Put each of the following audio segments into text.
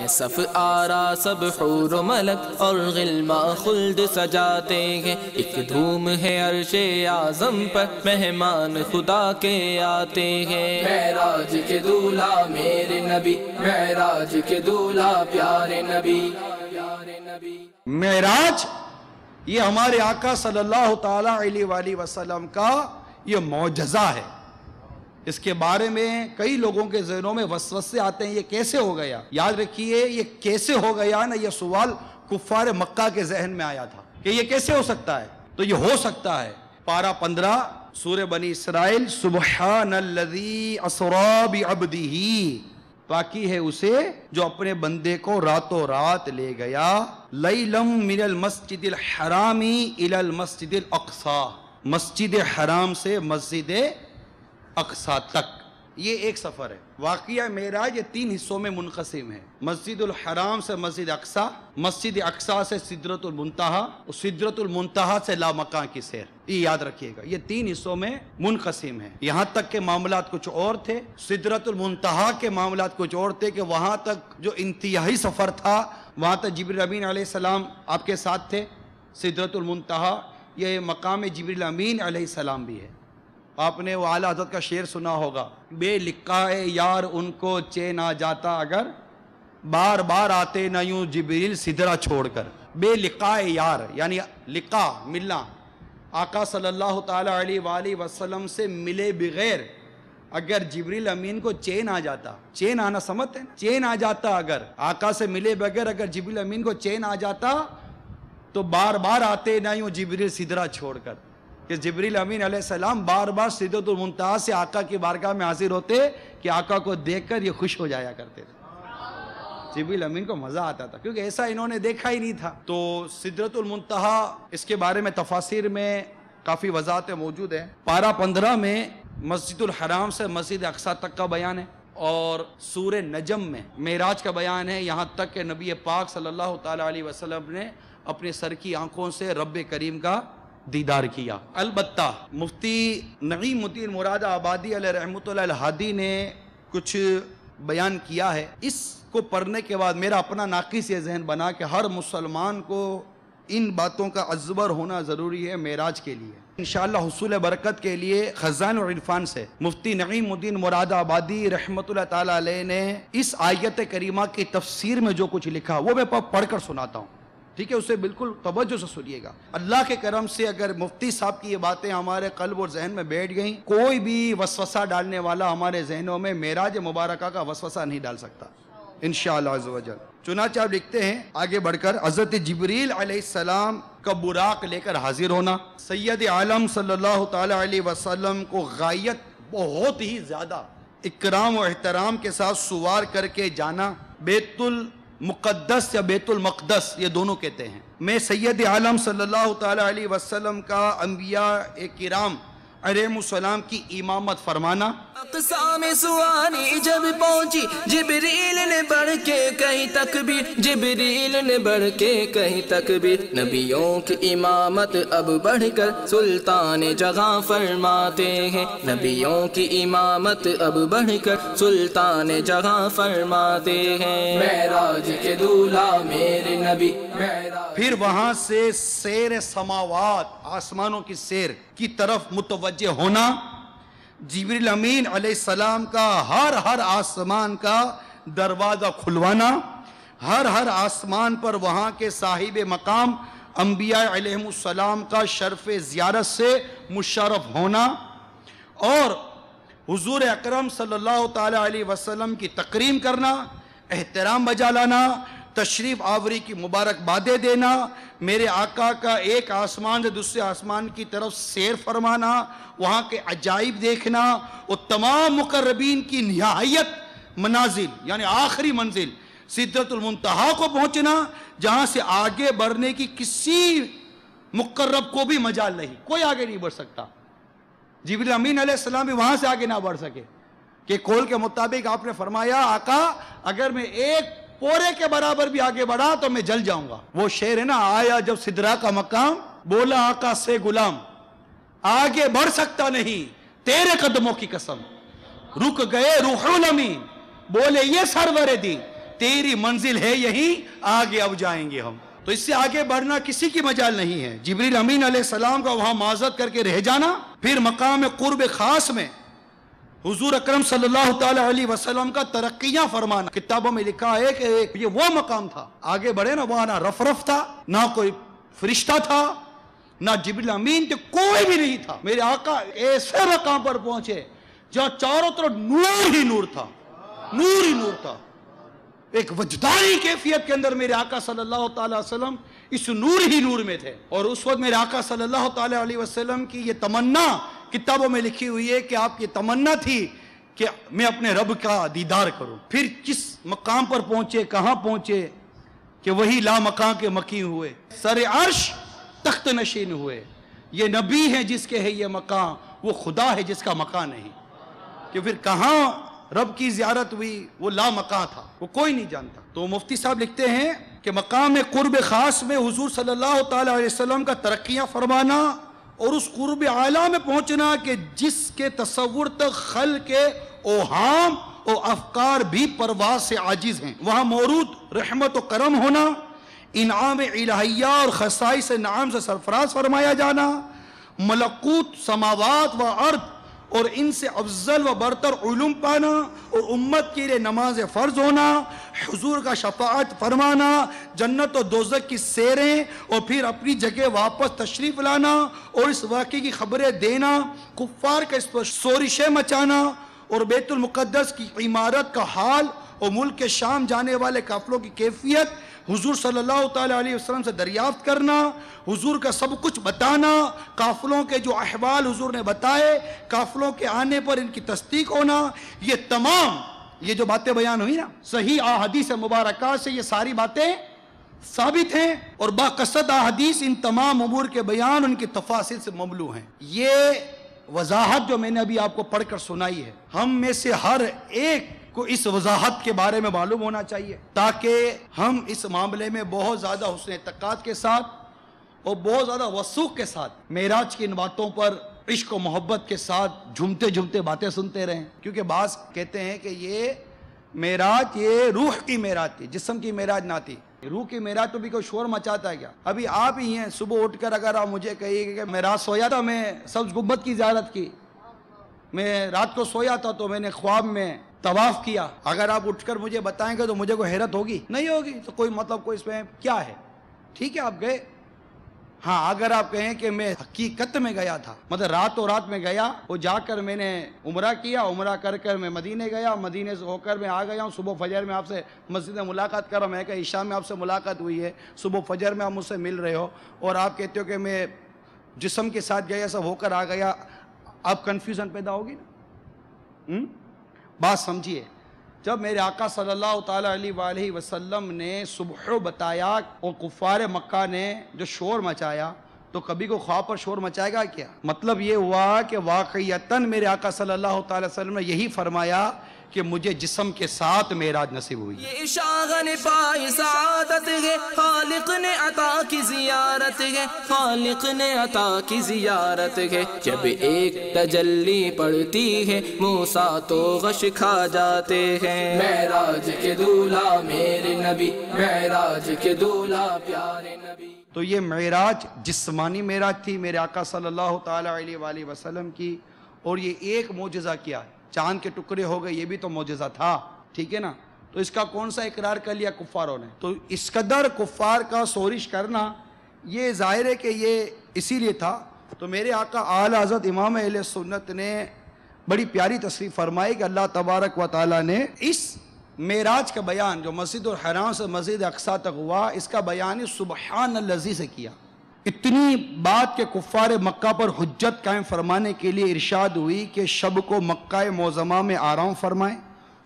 صف آرا سب حور و ملک اور غلماں خلد سجاتے ہیں، ایک دھوم ہے عرش اعظم پر مہمان خدا کے آتے ہیں۔ معراج کے دولہا میرے نبی، معراج کے دولہا پیارے نبی۔ معراج یہ ہمارے آقا صلی اللہ تعالی علیہ وآلہ وسلم کا یہ معجزہ ہے۔ اس کے بارے میں کئی لوگوں کے ذہنوں میں وسوسے آتے ہیں، یہ کیسے ہو گیا؟ یاد رکھیے یہ کیسے ہو گیا نا، یہ سوال کفار مکہ کے ذہن میں آیا تھا کہ یہ کیسے ہو سکتا ہے، تو یہ ہو سکتا ہے۔ پارہ 15 سورہ بنی اسرائیل، سبحان الذی اسریٰ بعبدہ، پاکی ہے اسے جو اپنے بندے کو راتوں رات لے گیا، لیلا من المسجد الحرام الی المسجد الاقصی، مسجد حرام سے مسجد اقصی تک۔ یہ ایک سفر ہے۔ واقعہ معراج یہ 3 حصوں میں منقسم ہے، مسجد الحرام سے مسجد اقصی، مسجد اقصی سے سدرۃ المنتہی، اور سدرۃ المنتہی سے لامکان کی سیر۔ یہ یاد رکھیے گا، یہ 3 حصوں میں منقسم ہے۔ یہاں تک کے معاملات کچھ اور تھے، سدرۃ المنتہی کے معاملات کچھ اور تھے، کہ وہاں تک جو انتہائی سفر تھا وہاں تک جبریل امین علیہ السلام آپ کے ساتھ تھے۔ سدرۃ المنتہی یہ مقام جبریل امین علیہ السلام بھی ہے۔ آپ نے وہ اعلیٰ حضرت کا شعر سنا ہوگا، بے لقائے یار ان کو چین آ جاتا اگر، بار بار آتے نہ یوں جبریل سدرہ چھوڑ کر۔ بے لقائے یار یعنی لقاء، ملنا، آقا صلی اللہ تعالی علیہ وآلہ وسلم سے ملے بغیر اگر جبریل امین کو چین آ جاتا، چین آنا سمجھتے ہیں، چین آ جاتا اگر آقا سے ملے بغیر اگر جبریل امین کو چین آ جاتا تو بار بار آتے نہ یوں جبریل سدرہ چھوڑ کر، کہ جبریل امین علیہ السلام بار بار سدرۃ المنتہی سے آقا کی بارگاہ میں حاضر ہوتے کہ آقا کو دیکھ کر یہ خوش ہو جایا کرتے تھے۔ جبریل امین کو مزہ آتا تھا کیونکہ ایسا انہوں نے دیکھا ہی نہیں تھا۔ تو سدرۃ المنتہی اس کے بارے میں تفاسیر میں کافی وضاحتیں موجود ہیں۔ پارہ 15 میں مسجد الحرام سے مسجد اقصی تک کا بیان ہے، اور سورہ نجم میں معراج کا بیان ہے، یہاں تک کہ نبی پاک صلی اللہ تعالی علیہ وسلم نے اپنے سر کی آنکھوں سے رب کریم کا دیدار کیا۔ البتہ مفتی نعیم الدین مراد آبادی علیہ رحمۃ اللہ الہادی نے کچھ بیان کیا ہے، اس کو پڑھنے کے بعد میرا اپنا ناقص یہ ذہن بنا کہ ہر مسلمان کو ان باتوں کا ازبر ہونا ضروری ہے معراج کے لیے۔ انشاءاللہ حصول برکت کے لیے خزائن العرفان سے مفتی نعیم الدین مراد آبادی رحمۃ اللہ تعالی علیہ نے اس آیت کریمہ کی تفسیر میں جو کچھ لکھا وہ میں پڑھ کر سناتا ہوں، ٹھیک ہے؟ اسے بالکل توجہ سے سنیے گا۔ اللہ کے کرم سے اگر مفتی صاحب کی یہ باتیں ہمارے قلب اور ذہن میں بیٹھ گئیں، کوئی بھی وسوسہ ڈالنے والا ہمارے ذہنوں میں معراج مبارکہ کا وسوسہ نہیں ڈال سکتا انشاءاللہ عز و جل۔ چنانچہ آپ لکھتے ہیں آگے بڑھ کر، حضرت جبریل علیہ السلام کا براق لے کر حاضر ہونا، سید عالم صلی اللہ تعالی علیہ وسلم کو غایت بہت ہی زیادہ اکرام و احترام کے ساتھ سوار کر کے جانا، بیت المقدس یا بیت المقدس یہ دونوں کہتے ہیں، میں سید عالم صلی اللہ تعالی علیہ وسلم کا انبیاء کرام علیہ السلام کی امامت فرمانا۔ اقصی میں سواری جب پہنچی جبریل نے بڑھ کے کہیں تکبیر، جبریل نے بڑھ کے کہیں تکبیر، نبیوں کی امامت اب بڑھ کر سلطان جہاں فرماتے ہیں، نبیوں کی امامت اب بڑھ کر سلطان جہاں فرماتے ہیں۔ معراج کے دولہا میرے نبی، پھر وہاں سے سیر سماوات، آسمانوں کی سیر کی طرف متوجہ ہونا، جبریل امین علیہ السلام کا ہر آسمان کا دروازہ کھلوانا، ہر آسمان پر وہاں کے صاحب مقام انبیاء علیہ السلام کا شرف زیارت سے مشرف ہونا، اور حضور اکرم صلی اللہ تعالی علیہ وسلم کی تکریم کرنا، احترام بجا لانا، تشریف آوری کی مبارکبادیں دینا، میرے آقا کا ایک آسمان سے دوسرے آسمان کی طرف سیر فرمانا، وہاں کے عجائب دیکھنا، اور تمام مقربین کی نہایت منازل یعنی آخری منزل سدرۃ المنتہی کو پہنچنا، جہاں سے آگے بڑھنے کی کسی مقرب کو بھی مجال نہیں، کوئی آگے نہیں بڑھ سکتا۔ جبریل امین علیہ السلام بھی وہاں سے آگے نہ بڑھ سکے، کہ قول کے مطابق آپ نے فرمایا آقا اگر میں ایک پورے کے برابر بھی آگے بڑھا تو میں جل جاؤں گا۔ وہ شعر ہے نا، آیا جب سدرہ کا مقام بولا آقا سے غلام، آگے بڑھ سکتا نہیں تیرے قدموں کی قسم، رک گئے روح الامین بولے یہ سرور دین، تیری منزل ہے یہیں، آگے اب جائیں گے ہم۔ تو اس سے آگے بڑھنا کسی کی مجال نہیں ہے۔ جبریل امین علیہ السلام کا وہاں معذرت کر کے رہ جانا، پھر مقام قرب خاص میں حضور اکرم صلی اللہ تعالی علیہ وسلم کا ترقیاں فرمانا۔ کتابوں میں لکھا ہے کہ یہ وہ مقام تھا، آگے بڑھے نا، وہاں نہ رف تھا، نہ کوئی فرشتہ تھا، نہ جبریل امین تھے، کوئی بھی نہیں تھا۔ میرے آقا ایسے مقام پر پہنچے جہاں چاروں طرف نور ہی نور تھا، نور ہی نور تھا۔ ایک وجدانی کیفیت کے اندر میرے آقا صلی اللہ تعالی وسلم اس نور ہی نور میں تھے۔ اور اس وقت میرے آقا صلی اللہ تعالی علیہ وسلم کی یہ تمنا کتابوں میں لکھی ہوئی ہے کہ آپ کی تمنا تھی کہ میں اپنے رب کا دیدار کروں۔ پھر کس مقام پر پہنچے، کہاں پہنچے کہ وہی لا مکان کے مکی ہوئے، سر عرش تخت نشین ہوئے۔ یہ نبی ہے جس کے ہے یہ مقام، وہ خدا ہے جس کا مکان نہیں۔ کہ پھر کہاں رب کی زیارت ہوئی، وہ لا مکان تھا، وہ کوئی نہیں جانتا۔ تو مفتی صاحب لکھتے ہیں کہ مقام قرب خاص میں حضور صلی اللہ تعالی علیہ وسلم کا ترقیاں فرمانا اور اس قرب اعلیٰ میں پہنچنا کہ جس کے تصور تک خلق کے اوہام اور افکار بھی پرواز سے عاجز ہیں، وہاں مورود رحمت و کرم ہونا، انعام الہیہ اور خصائص نعام سے سرفراز فرمایا جانا، ملکوت سماوات و ارض اور ان سے افضل و برتر علوم پانا، اور امت کے لیے نماز فرض ہونا، حضور کا شفاعت فرمانا، جنت و دوزخ کی سیریں، اور پھر اپنی جگہ واپس تشریف لانا اور اس واقعے کی خبریں دینا، کفار کا اس پر شورشیں مچانا، اور بیت المقدس کی عمارت کا حال اور ملک کے شام جانے والے قافلوں کی کیفیت حضور صلی اللہ تعالی علیہ وسلم سے دریافت کرنا، حضور کا سب کچھ بتانا، قافلوں کے جو احوال حضور نے بتائے، قافلوں کے آنے پر ان کی تصدیق ہونا، یہ تمام یہ جو باتیں بیان ہوئی نا، صحیح احادیث مبارکہ سے یہ ساری باتیں ثابت ہیں، اور باقصد احادیث ان تمام امور کے بیان ان کی تفاصیل سے مملو ہیں۔ یہ وضاحت جو میں نے ابھی آپ کو پڑھ کر سنائی ہے، ہم میں سے ہر ایک کو اس وضاحت کے بارے میں معلوم ہونا چاہیے، تاکہ ہم اس معاملے میں بہت زیادہ حسن اعتقاد کے ساتھ اور بہت زیادہ وثوق کے ساتھ معراج کی ان باتوں پر عشق و محبت کے ساتھ جھومتے جھومتے باتیں سنتے رہیں۔ کیونکہ بعض کہتے ہیں کہ یہ معراج یہ روح کی معراج تھی، جسم کی معراج نہ تھی۔ روح کی معراج تو بھی کوئی شور مچاتا ہے کیا؟ ابھی آپ ہی ہیں، صبح اٹھ کر اگر آپ مجھے کہیے کہ میں رات سویا تھا، میں سبز گنبد کی زیارت کی، میں رات کو سویا تھا تو میں نے خواب میں طواف کیا، اگر آپ اٹھ کر مجھے بتائیں گے تو مجھے کوئی حیرت ہوگی؟ نہیں ہوگی۔ تو کوئی مطلب کوئی اس میں کیا ہے؟ ٹھیک ہے آپ گئے، ہاں اگر آپ کہیں کہ میں حقیقت میں گیا تھا، مطلب رات میں گیا، وہ جا کر میں نے عمرہ کیا، عمرہ کر کر میں مدینے گیا، مدینے سے ہو کر میں آ گیا ہوں، صبح فجر میں آپ سے مسجد میں ملاقات کر رہا ہوں، میں کہ عشاء میں آپ سے ملاقات ہوئی ہے، صبح فجر میں آپ مجھ سے مل رہے ہو، اور آپ کہتے ہو کہ میں جسم کے ساتھ گیا، سب ہو کر آ گیا، آپ کنفیوژن پیدا ہوگی نا۔ بات سمجھیے، جب میرے آقا صلی اللہ تعالیٰ علیہ وآلہ وسلم نے صبح بتایا اور کفار مکہ نے جو شور مچایا، تو کبھی کو خواب پر شور مچائے گا کیا؟ مطلب یہ ہوا کہ واقعیتاً میرے آقا صلی اللہ تعالیٰ وسلم نے یہی فرمایا کہ مجھے جسم کے ساتھ معراج نصیب ہوئی۔ یہ شاغن پائی سعادت ہے، خالق نے عطا کی زیارت ہے، خالق نے عطا کی زیارت ہے۔ جب ایک تجلی پڑتی ہے موسیٰ تو غش کھا جاتے ہیں۔ معراج کے دولہ میرے نبی، معراج کے دولہ پیارے نبی۔ تو یہ معراج جسمانی معراج تھی میرے آقا صلی اللہ تعالیٰ علیہ وآلہ وسلم کی، اور یہ ایک معجزہ کیا ہے، چاند کے ٹکڑے ہو گئے، یہ بھی تو معجزہ تھا، ٹھیک ہے نا؟ تو اس کا کون سا اقرار کر لیا کفاروں نے؟ تو اس قدر کفار کا سورش کرنا، یہ ظاہر ہے کہ یہ اسی لیے تھا۔ تو میرے آقا اعلیٰ حضرت امام اہل سنت نے بڑی پیاری تصریح فرمائی کہ اللہ تبارک و تعالیٰ نے اس معراج کا بیان جو مسجد الحرام سے مسجد اقصیٰ تک ہوا، اس کا بیان سبحان الذی سے کیا۔ اتنی بات کہ کفار مکہ پر حجت قائم فرمانے کے لیے ارشاد ہوئی کہ شب کو مکہ معظمہ میں آرام فرمائیں،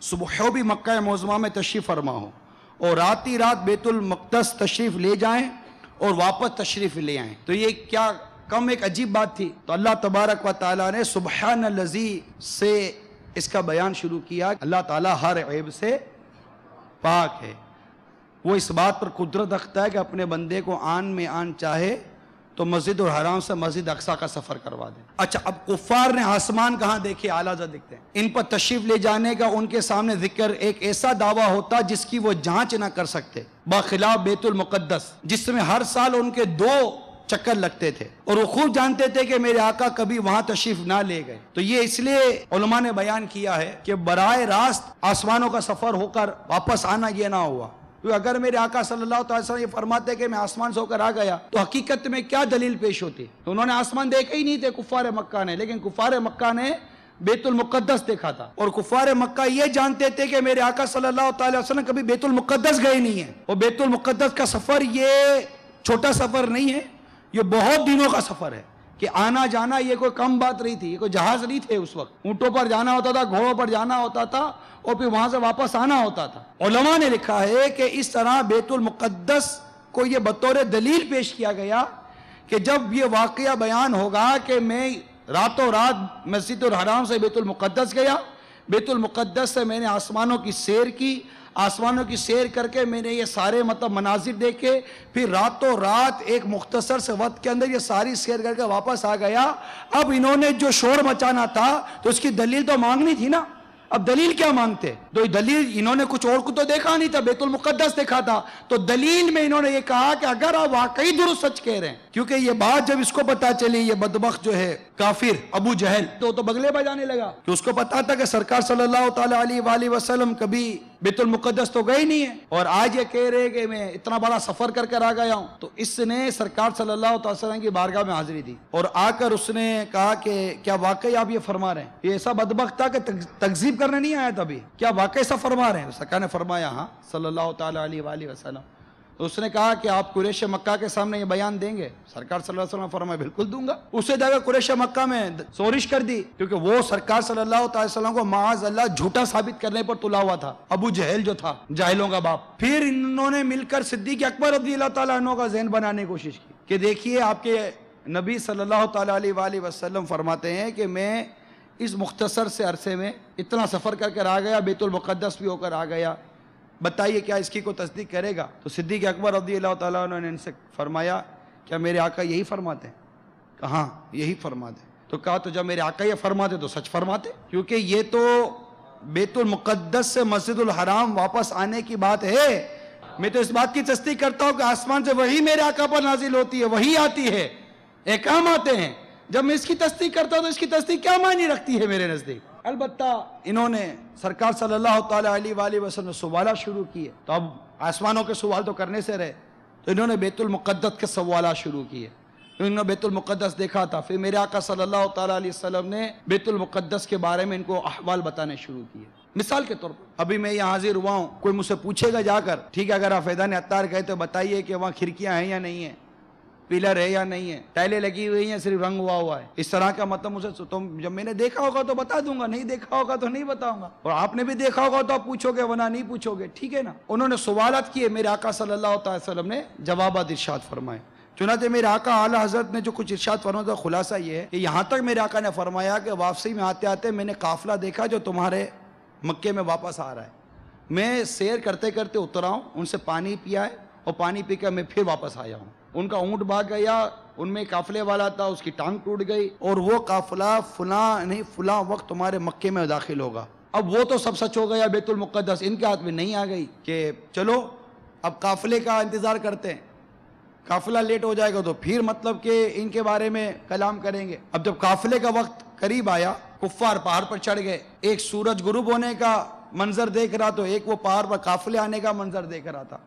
صبح بھی مکہ معظمہ میں تشریف فرما ہو، اور رات بیت المقدس تشریف لے جائیں اور واپس تشریف لے آئیں۔ تو یہ کیا کم ایک عجیب بات تھی؟ تو اللہ تبارک و تعالیٰ نے سبحان الذی سے اس کا بیان شروع کیا۔ اللہ تعالیٰ ہر عیب سے پاک ہے، وہ اس بات پر قدرت رکھتا ہے کہ اپنے بندے کو آن میں آن چاہے تو مسجد الحرام سے مسجد اقصی کا سفر کروا دیں۔ اچھا، اب کفار نے آسمان کہاں دیکھے؟ اعلیٰ حضرت دیکھتے ہیں۔ ان پر تشریف لے جانے کا ان کے سامنے ذکر ایک ایسا دعویٰ ہوتا جس کی وہ جانچ نہ کر سکتے، بخلاف بیت المقدس جس میں ہر سال ان کے 2 چکر لگتے تھے، اور وہ خوب جانتے تھے کہ میرے آقا کبھی وہاں تشریف نہ لے گئے۔ تو یہ اس لیے علماء نے بیان کیا ہے کہ براہ راست آسمانوں کا سفر ہو کر واپس آنا یہ نہ ہوا، کیونکہ اگر میرے آقا صلی اللہ علیہ وسلم یہ فرماتے کہ میں آسمان سے ہو کر آ گیا تو حقیقت میں کیا دلیل پیش ہوتی؟ تو انہوں نے آسمان دیکھے ہی نہیں تھے کفار مکہ نے، لیکن کفار مکہ نے بیت المقدس دیکھا تھا، اور کفار مکہ یہ جانتے تھے کہ میرے آقا صلی اللہ علیہ وسلم کبھی بیت المقدس گئے نہیں ہیں، اور بیت المقدس کا سفر یہ چھوٹا سفر نہیں ہے، یہ بہت دنوں کا سفر ہے، کہ آنا جانا یہ کوئی کم بات نہیں تھی، یہ کوئی جہاز نہیں تھے اس وقت، اونٹوں پر جانا ہوتا تھا، گھوڑوں پر جانا ہوتا تھا، اور پھر وہاں سے واپس آنا ہوتا تھا۔ علماء نے لکھا ہے کہ اس طرح بیت المقدس کو یہ بطور دلیل پیش کیا گیا کہ جب یہ واقعہ بیان ہوگا کہ میں راتوں رات مسجد الحرام سے بیت المقدس گیا، بیت المقدس سے میں نے آسمانوں کی سیر کی، آسمانوں کی سیر کر کے میں نے یہ سارے مناظر دیکھے، پھر راتوں رات ایک مختصر سے وقت کے اندر یہ ساری سیر کر کے واپس آ گیا۔ اب انہوں نے جو شور مچانا تھا تو اس کی دلیل تو مانگنی تھی نا، اب دلیل کیا مانگتے؟ تو دلیل انہوں نے کچھ اور کو تو دیکھا نہیں تھا، بیت المقدس دیکھا تھا، تو دلیل میں انہوں نے یہ کہا کہ اگر آپ واقعی درست سچ کہہ رہے ہیں، کیونکہ یہ بات جب اس کو پتا چلی، یہ بدبخت جو ہے کافر ابو جہل تو بغلے بجانے لگا، کہ اس کو پتا تھا کہ سرکار صلی اللہ تعالیٰ علیہ وآلہ وسلم کبھی بیت المقدس تو گئے نہیں ہے، اور آج یہ کہہ رہے کہ میں اتنا بڑا سفر کر کر آ گیا ہوں۔ تو اس نے سرکار صلی اللہ علیہ وسلم کی بارگاہ میں حاضری دی، اور آ کر اس نے کہا کہ کیا واقعی آپ یہ فرما رہے ہیں؟ یہ ایسا بدبخت تھا کہ تکذیب کرنے نہیں آیا تھا ابھی، کیا واقعی ایسا فرما رہے ہیں؟ سرکار نے فرمایا ہاں صلی اللہ تعالیٰ علیہ وآلہ وسلم۔ تو اس نے کہا کہ آپ قریش مکہ کے سامنے یہ بیان دیں گے؟ سرکار صلی اللہ علیہ وسلم نے فرمایا بالکل دوں گا۔ اسے جگہ قریش مکہ میں سورش کر دی، کیونکہ وہ سرکار صلی اللہ علیہ وسلم کو معاذ اللہ جھوٹا ثابت کرنے پر تلا ہوا تھا، ابو جہل جو تھا جاہلوں کا باپ۔ پھر انہوں نے مل کر صدیق اکبر رضی اللہ تعالیٰ عنہ کا ذہن بنانے کی کوشش کی کہ دیکھیے آپ کے نبی صلی اللہ تعالیٰ علیہ وآلہ وسلم فرماتے ہیں کہ میں اس مختصر سے عرصے میں اتنا سفر کر کر آ گیا، بیت المقدس بھی ہو کر آ گیا، بتائیے کیا اس کی کوئی تصدیق کرے گا؟ تو صدیق اکبر رضی اللہ تعالیٰ عنہ نے ان سے فرمایا کیا میرے آقا یہی فرماتے ہیں؟ کہا ہاں یہی فرماتے ہیں۔ تو کہا تو جب میرے آقا یہ فرماتے تو سچ فرماتے، کیونکہ یہ تو بیت المقدس سے مسجد الحرام واپس آنے کی بات ہے۔ میں تو اس بات کی تصدیق کرتا ہوں کہ آسمان سے وہی میرے آقا پر نازل ہوتی ہے، وہی آتی ہے، احکام آتے ہیں۔ جب میں اس کی تصدیق کرتا ہوں تو اس کی تصدیق کیا معنی رکھتی ہے میرے نزدیک؟ البتہ انہوں نے سرکار صلی اللہ تعالیٰ علیہ وآلہ وسلم سوالات شروع کیے، تو اب آسمانوں کے سوال تو کرنے سے رہے، تو انہوں نے بیت المقدس کے سوالات شروع کیے۔ انہوں نے بیت المقدس دیکھا تھا، پھر میرے آقا صلی اللہ تعالیٰ علیہ وسلم نے بیت المقدس کے بارے میں ان کو احوال بتانے شروع کیے۔ مثال کے طور پر ابھی میں یہاں حاضر ہوا ہوں، کوئی مجھ سے پوچھے گا جا کر ٹھیک ہے اگر آپ فیضان عطار گئے تو بتائیے کہ وہاں کھڑکیاں ہیں یا نہیں ہیں، پلر ہے یا نہیں ہے، ٹائلیں لگی ہوئی ہیں صرف رنگ ہوا ہے، اس طرح کا مطلب مجھے تو جب میں نے دیکھا ہوگا تو بتا دوں گا، نہیں دیکھا ہوگا تو نہیں بتاؤں گا، اور آپ نے بھی دیکھا ہوگا تو آپ پوچھو گے ورنہ نہیں پوچھو گے، ٹھیک ہے نا۔ انہوں نے سوالات کیے، میرے آقا صلی اللہ علیہ وسلم نے جوابات ارشاد فرمائے۔ چنانچہ میرے آقا اعلیٰ حضرت نے جو کچھ ارشاد فرمایا تھا خلاصہ یہ ہے کہ یہاں تک میرے آقا نے فرمایا کہ واپسی میں آتے آتے میں نے قافلہ دیکھا جو تمہارے مکے میں واپس آ رہا ہے، میں سیر کرتے کرتے اترا ہوں، ان سے پانی پیا ہے اور پانی پی کر میں پھر واپس آیا ہوں، ان کا اونٹ بھاگ گیا، ان میں قافلے والا تھا اس کی ٹانگ ٹوٹ گئی، اور وہ قافلہ فلاں وقت تمہارے مکے میں داخل ہوگا۔ اب وہ تو سب سچ ہو گیا، بیت المقدس ان کے ہاتھ میں نہیں آ گئی کہ چلو اب قافلے کا انتظار کرتے ہیں، قافلہ لیٹ ہو جائے گا تو پھر مطلب کہ ان کے بارے میں کلام کریں گے۔ اب جب قافلے کا وقت قریب آیا، کفار پہاڑ پر چڑھ گئے، ایک سورج غروب ہونے کا منظر دیکھ رہا تو ایک وہ پہاڑ پر قافلے آنے کا منظر دیکھ رہا تھا۔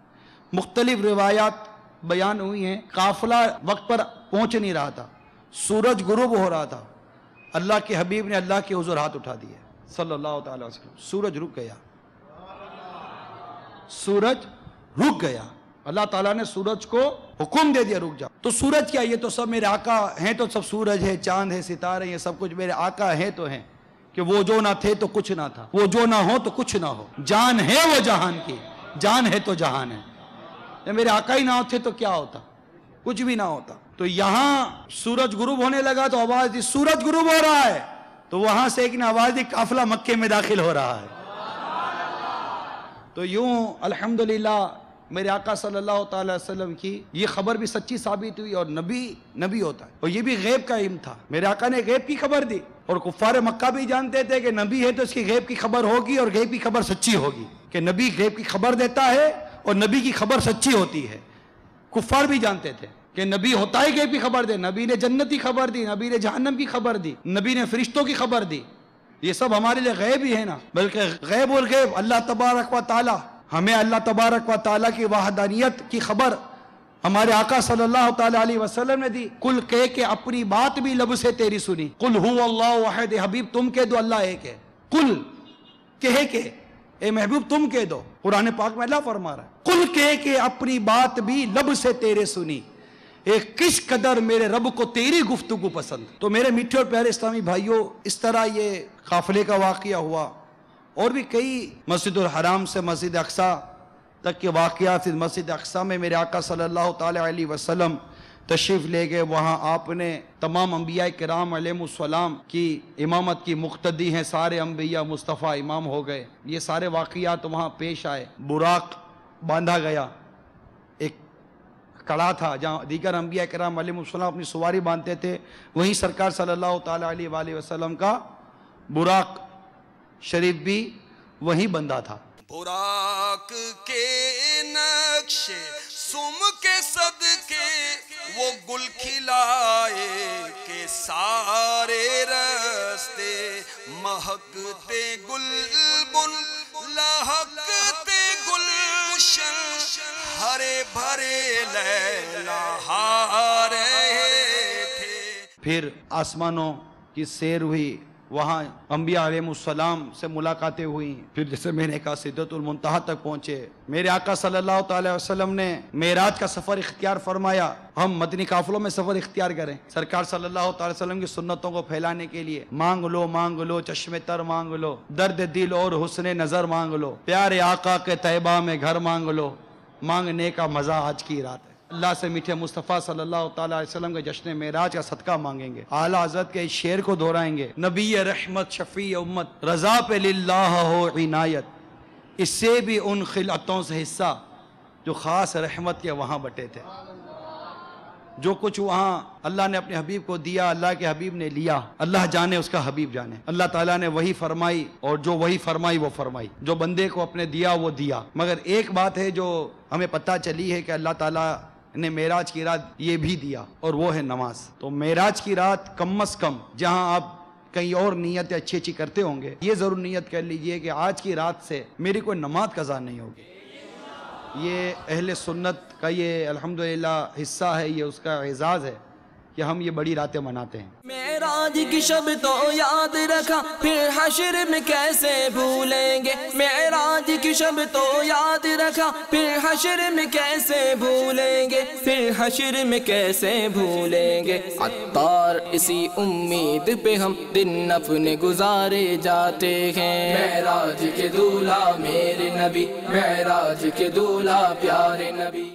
مختلف روایات بیان ہوئی ہیں، قافلہ وقت پر پہنچ نہیں رہا تھا، سورج غروب ہو رہا تھا، اللہ کے حبیب نے اللہ کے حضور ہاتھ اٹھا دیے صلی اللہ تعالی وسلم، سورج رک گیا، سورج رک گیا، اللہ تعالیٰ نے سورج کو حکم دے دیا رک جا۔ تو سورج کیا، یہ تو سب میرے آقا ہیں، تو سب سورج ہے، چاند ہے، ستارے، یہ سب کچھ میرے آقا ہیں تو ہیں، کہ وہ جو نہ تھے تو کچھ نہ تھا، وہ جو نہ ہو تو کچھ نہ ہو، جان ہے وہ جہان کی، جان ہے تو جہان ہے، جب میرے آقا ہی نہ ہوتے تو کیا ہوتا، کچھ بھی نہ ہوتا۔ تو یہاں سورج غروب ہونے لگا تو آواز دی سورج غروب ہو رہا ہے، تو وہاں سے ایک نے آواز دی قافلہ مکے میں داخل ہو رہا ہے۔ تو یوں الحمدللہ میرے آقا صلی اللہ تعالی وسلم کی یہ خبر بھی سچی ثابت ہوئی، اور نبی ہوتا ہے، اور یہ بھی غیب کا علم تھا۔ میرے آقا نے غیب کی خبر دی، اور کفار مکہ بھی جانتے تھے کہ نبی ہے تو اس کی غیب کی خبر ہوگی، اور غیب کی خبر سچی ہوگی، کہ نبی غیب کی خبر دیتا ہے اور نبی کی خبر سچی ہوتی ہے۔ کفار بھی جانتے تھے کہ نبی ہوتا ہے غیب کی خبر دے، نبی نے جنت کی خبر دی، نبی نے جہنم کی خبر دی، نبی نے فرشتوں کی خبر دی۔ یہ سب ہمارے لیے غیب ہی ہے نا، بلکہ غیب اور غیب اللہ تبارک و تعالی، ہمیں اللہ تبارک و تعالی کی وحدانیت کی خبر ہمارے آقا صلی اللہ تعالی علیہ وسلم نے دی۔ کل کہہ کے اپنی بات بھی لب سے تیری سنی، قل هو اللہ احد، حبیب تم کہہ دو اللہ ایک ہے، قل کہہ کے اے محبوب تم کہہ دو۔ قرآن پاک میں اللہ فرما رہا ہے قل کہہ کے اپنی بات بھی لب سے تیرے سنی، ایک کس قدر میرے رب کو تیری گفتگو پسند۔ تو میرے میٹھے اور پیارے اسلامی بھائیوں، اس طرح یہ قافلے کا واقعہ ہوا، اور بھی کئی مسجد الحرام سے مسجد اقصی تک کے واقعات۔ مسجد اقصی میں میرے آقا صلی اللہ تعالی علیہ وسلم تشریف لے گئے، وہاں آپ نے تمام انبیاء کرام علیہ السلام کی امامت کی مقتدی ہیں، سارے انبیاء مصطفیٰ امام ہو گئے۔ یہ سارے واقعات وہاں پیش آئے۔ براق باندھا گیا، ایک کڑا تھا جہاں دیگر انبیاء کرام علیہ السلام اپنی سواری باندھتے تھے، وہیں سرکار صلی اللہ تعالی علیہ وآلہ وسلم کا براق شریف بھی وہیں بندھا تھا۔ براق کے نقشے سم کے صدقے وہ گل کھلائے کہ سارے رستے مہکتے گلبن لہکتے گلشن ہرے بھرے لہلا رہے تھے۔ پھر آسمانوں کی سیر ہوئی، وہاں انبیاء علیہ السلام سے ملاقاتیں ہوئیں، پھر جیسے میں نے کہا سدرۃ المنتہا تک پہنچے۔ میرے آقا صلی اللہ تعالی وسلم نے معراج کا سفر اختیار فرمایا، ہم مدنی قافلوں میں سفر اختیار کریں سرکار صلی اللہ تعالی وسلم کی سنتوں کو پھیلانے کے لیے۔ مانگ لو چشم تر مانگ لو، درد دل اور حسن نظر مانگ لو، پیارے آقا کے طیبہ میں گھر مانگ لو، مانگنے کا مزہ آج کی رات ہے۔ اللہ سے میٹھے مصطفیٰ صلی اللہ تعالی علیہ وسلم کے جشن معراج کا صدقہ مانگیں گے، اعلیٰ حضرت کے اس شعر کو دہرائیں گے، نبی رحمت شفیع امت رضا پہ للہ ہو عنایت، اس سے بھی ان خلعتوں سے حصہ جو خاص رحمت کے وہاں بٹے تھے۔ جو کچھ وہاں اللہ نے اپنے حبیب کو دیا، اللہ کے حبیب نے لیا، اللہ جانے اس کا حبیب جانے۔ اللہ تعالیٰ نے وہی فرمائی، اور جو وہی فرمائی وہ فرمائی، جو بندے کو اپنے دیا وہ دیا۔ مگر ایک بات ہے جو ہمیں پتہ چلی ہے کہ اللہ تعالیٰ نے معراج کی رات یہ بھی دیا، اور وہ ہے نماز۔ تو معراج کی رات کم از کم جہاں آپ کئی اور نیتیں اچھی اچھی کرتے ہوں گے، یہ ضرور نیت کر لیجئے کہ آج کی رات سے میری کوئی نماز قضا نہیں ہوگی۔ یہ اہل سنت کا یہ الحمدللہ حصہ ہے، یہ اس کا اعزاز ہے کہ ہم یہ بڑی راتیں مناتے ہیں۔ معراج کی شب تو یاد رکھا، پھر حشر میں کیسے بھولیں گے۔ معراج کی شب تو یاد رکھا، پھر حشر میں کیسے بھولیں گے، پھر حشر میں کیسے بھولیں گے۔ عطار اسی امید پہ ہم دن اپنے گزارے جاتے ہیں۔ معراج کے دولہا میرے نبی، معراج کے دولہا پیارے نبی۔